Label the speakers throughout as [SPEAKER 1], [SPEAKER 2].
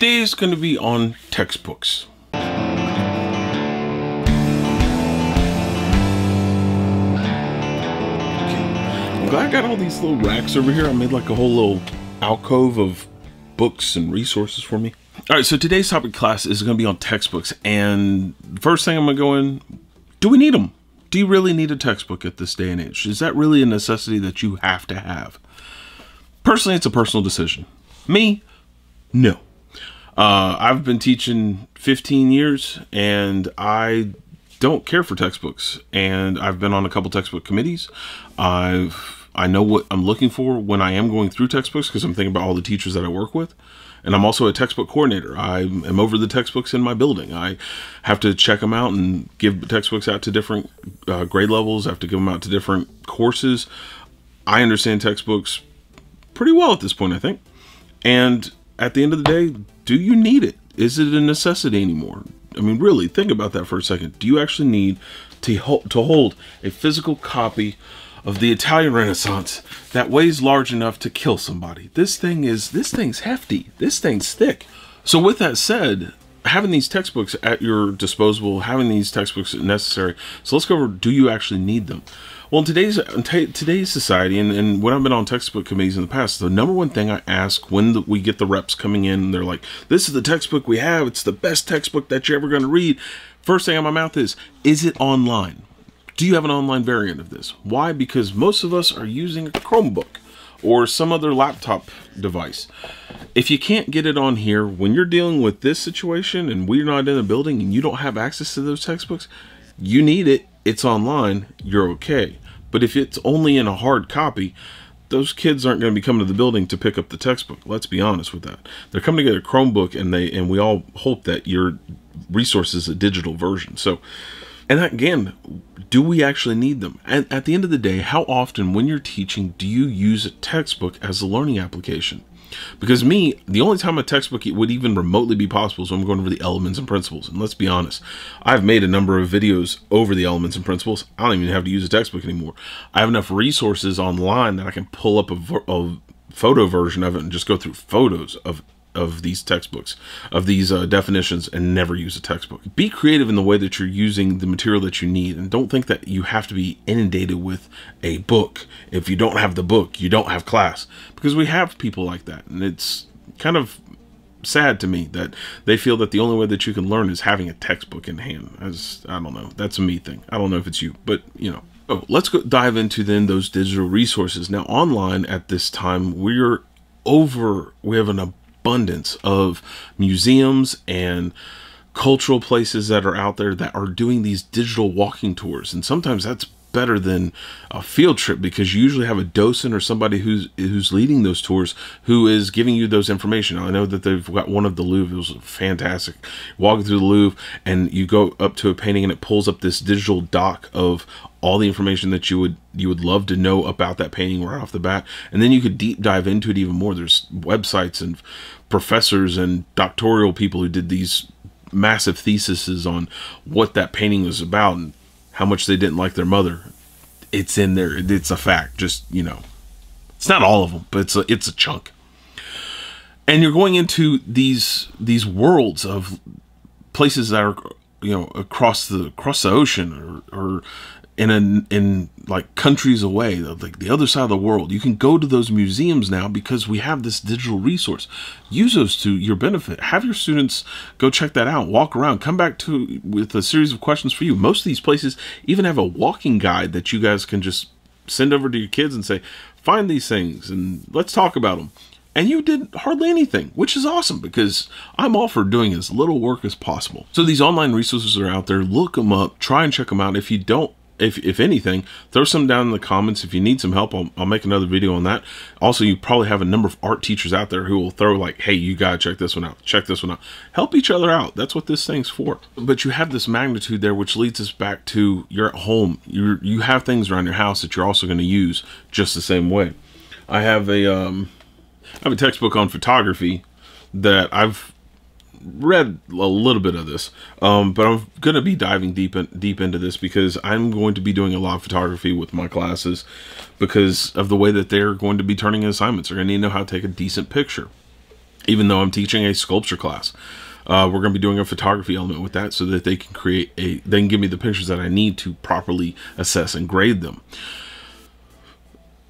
[SPEAKER 1] today is going to be on textbooks. I'm glad I got all these little racks over here. I made like a whole little alcove of books and resources for me. All right, so today's topic class is going to be on textbooks. And first thing I'm going to go in, do we need them? Do you really need a textbook at this day and age? Is that really a necessity that you have to have? Personally, it's a personal decision. Me, no. I've been teaching 15 years and I don't care for textbooks. And I've been on a couple textbook committees. I know what I'm looking for when I am going through textbooks because I'm thinking about all the teachers that I work with. And I'm also a textbook coordinator. I am over the textbooks in my building. I have to check them out and give textbooks out to different grade levels. I have to give them out to different courses. I understand textbooks pretty well at this point, I think. And at the end of the day, do you need it? Is it a necessity anymore? I mean, really, think about that for a second. Do you actually need to hold a physical copy of the Italian Renaissance that weighs large enough to kill somebody? This thing's hefty. This thing's thick. So with that said, having these textbooks at your disposal, having these textbooks necessary. So let's go over, do you actually need them? Well, in today's society, and when I've been on textbook committees in the past, the number one thing I ask when we get the reps coming in, they're like, this is the textbook we have. It's the best textbook that you're ever going to read. First thing out of my mouth is it online? Do you have an online variant of this? Why? Because most of us are using a Chromebook or some other laptop device. If you can't get it on here, when you're dealing with this situation and we're not in a building and you don't have access to those textbooks, you need it, it's online, you're okay. But if it's only in a hard copy, those kids aren't going to be coming to the building to pick up the textbook. Let's be honest with that. They're coming to get a Chromebook and we all hope that your resource is a digital version. So, and again, do we actually need them? And at the end of the day, how often when you're teaching do you use a textbook as a learning application? Because me, the only time a textbook would even remotely be possible is when I'm going over the elements and principles. And let's be honest, I've made a number of videos over the elements and principles. I don't even have to use a textbook anymore. I have enough resources online that I can pull up a photo version of it and just go through photos of these textbooks, of these definitions, and never use a textbook. Be creative in the way that you're using the material that you need, and don't think that you have to be inundated with a book. If you don't have the book, you don't have class, because we have people like that, and it's kind of sad to me that they feel that the only way that you can learn is having a textbook in hand. I don't know, that's a me thing. I don't know if it's you, but you know. Oh, let's go dive into then those digital resources. Now online at this time, we have an abundance of museums and cultural places that are out there that are doing these digital walking tours, and sometimes that's better than a field trip because you usually have a docent or somebody who's leading those tours who is giving you those information. I know that they've got one of the Louvre. It was fantastic. Walking through the Louvre and you go up to a painting and it pulls up this digital doc of all the information that you would love to know about that painting right off the bat, and then you could deep dive into it even more. There's websites and professors and doctoral people who did these massive theses on what that painting was about and how much they didn't like their mother. It's in there. It's a fact. Just, you know, it's not all of them, but it's a chunk. And you're going into these worlds of places that are, you know, across the ocean or in like countries away, like the other side of the world. You can go to those museums now because we have this digital resource. Use those to your benefit. Have your students go check that out, walk around, come back with a series of questions for you. Most of these places even have a walking guide that you guys can just send over to your kids and say, find these things and let's talk about them. And you did hardly anything, which is awesome because I'm all for doing as little work as possible. So these online resources are out there. Look them up, try and check them out. If you don't, if anything, throw some down in the comments. If you need some help, I'll make another video on that. Also, you probably have a number of art teachers out there who will throw like, hey, you gotta check this one out, check this one out. Help each other out. That's what this thing's for. But you have this magnitude there, which leads us back to you're at home. You have things around your house that you're also going to use just the same way. I have a textbook on photography that I've read a little bit of this, but I'm going to be diving deep into this because I'm going to be doing a lot of photography with my classes because of the way that they're going to be turning in assignments. They're going to need to know how to take a decent picture. even though I'm teaching a sculpture class. We're going to be doing a photography element with that so that they can they can give me the pictures that I need to properly assess and grade them.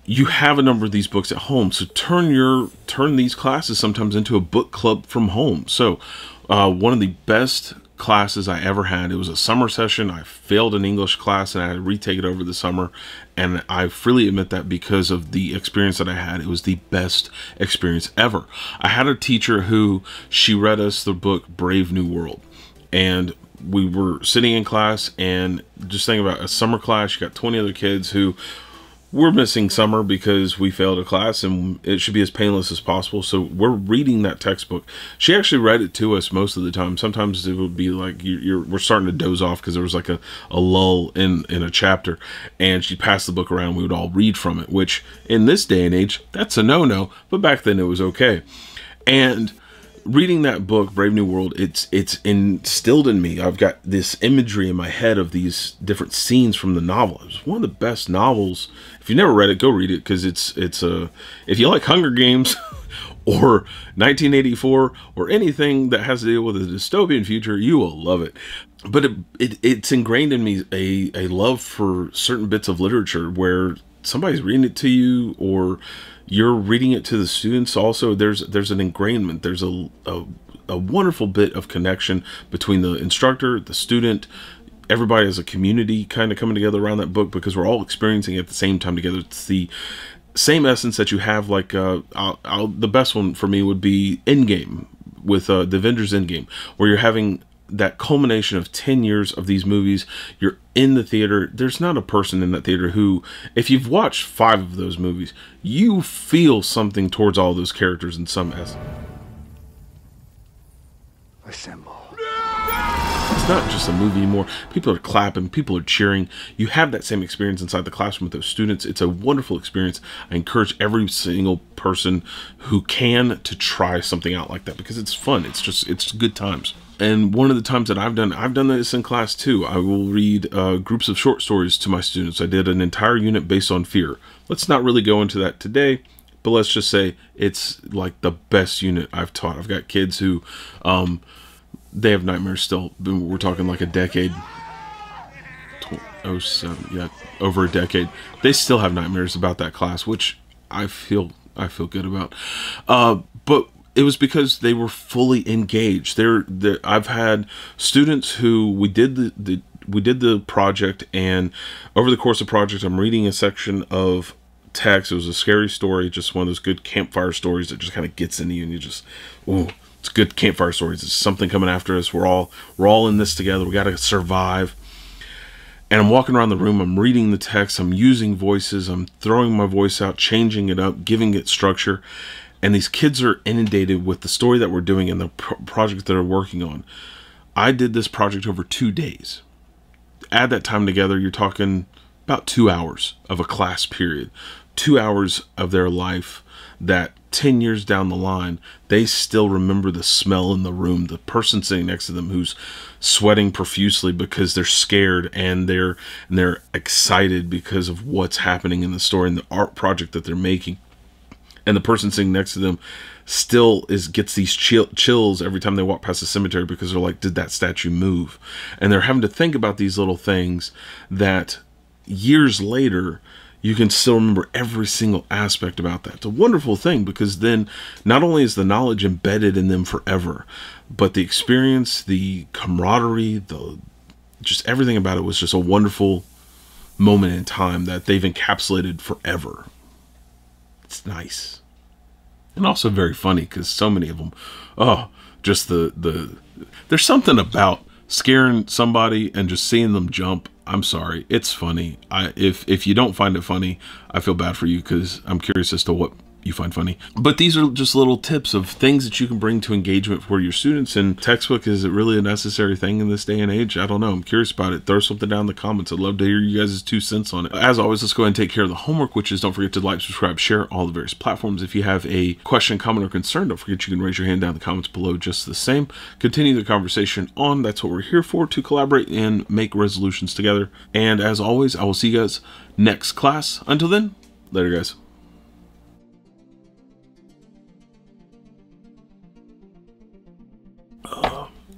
[SPEAKER 1] You have a number of these books at home, so turn these classes sometimes into a book club from home. So one of the best classes I ever had, it was a summer session. I failed an English class and I had to retake it over the summer, and I freely admit that because of the experience that I had. It was the best experience ever. I had a teacher who, she read us the book Brave New World, and we were sitting in class, and just think about a summer class. You got 20 other kids who we're missing summer because we failed a class, and it should be as painless as possible. So we're reading that textbook. She actually read it to us most of the time. Sometimes it would be like we're starting to doze off because there was like a lull in a chapter, and she'd pass the book around. We would all read from it, which in this day and age, that's a no-no, but back then it was okay. And reading that book, Brave New World, it's instilled in me. I've got this imagery in my head of these different scenes from the novel. It was one of the best novels. If you never read it, go read it, because it's if you like Hunger Games or 1984 or anything that has to deal with a dystopian future, you will love it. But it's ingrained in me a love for certain bits of literature where somebody's reading it to you, or you're reading it to the students. Also, there's an ingrainment. There's a wonderful bit of connection between the instructor, the student, everybody as a community kind of coming together around that book, because we're all experiencing it at the same time together. It's the same essence that you have, like the best one for me would be Endgame, with the Avengers Endgame, where you're having that culmination of 10 years of these movies. You're in the theater. There's not a person in that theater who, if you've watched 5 of those movies, you feel something towards all those characters in some essence.
[SPEAKER 2] Assemble.
[SPEAKER 1] It's not just a movie anymore. People are clapping, people are cheering. You have that same experience inside the classroom with those students. It's a wonderful experience. I encourage every single person who can to try something out like that, because it's fun. It's good times. And one of the times that I've done this in class too. I will read groups of short stories to my students. I did an entire unit based on fear. Let's not really go into that today, but let's just say it's like the best unit I've taught. I've got kids who, they have nightmares still. We're talking like a decade. 07, yeah, over a decade. They still have nightmares about that class, which I feel good about. But it was because they were fully engaged. I've had students who we did the project, and over the course of the project, I'm reading a section of text. It was a scary story, just one of those good campfire stories that just kind of gets into you, and you just, ooh, it's good campfire stories. It's something coming after us. We're all in this together. We got to survive. And I'm walking around the room. I'm reading the text. I'm using voices. I'm throwing my voice out, changing it up, giving it structure. And these kids are inundated with the story that we're doing and the project that they're working on. I did this project over 2 days. Add that time together, you're talking about 2 hours of a class period. 2 hours of their life that 10 years down the line, they still remember the smell in the room, the person sitting next to them who's sweating profusely because they're scared, and they're excited because of what's happening in the story and the art project that they're making. And the person sitting next to them still gets these chills every time they walk past the cemetery, because they're like, did that statue move? And they're having to think about these little things that years later, you can still remember every single aspect about that. It's a wonderful thing, because then not only is the knowledge embedded in them forever, but the experience, the camaraderie, just everything about it was just a wonderful moment in time that they've encapsulated forever. It's nice. And also very funny, because so many of them, just there's something about scaring somebody and just seeing them jump. I'm sorry, it's funny. If you don't find it funny, I feel bad for you, because I'm curious as to what you find funny. But these are just little tips of things that you can bring to engagement for your students. And textbook, is it really a necessary thing in this day and age? I don't know. I'm curious about it. Throw something down in the comments. I'd love to hear you guys' 2 cents on it. As always, let's go ahead and take care of the homework, which is don't forget to like, subscribe, share all the various platforms. If you have a question, comment, or concern, don't forget you can raise your hand down in the comments below just the same. Continue the conversation on. That's what we're here for, to collaborate and make resolutions together. And as always, I will see you guys next class. Until then, later guys.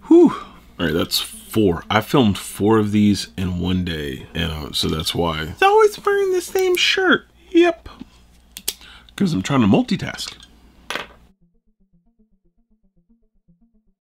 [SPEAKER 1] Whew. All right, that's 4. I filmed 4 of these in one day, and so that's why. He's always wearing the same shirt. Yep. Because I'm trying to multitask.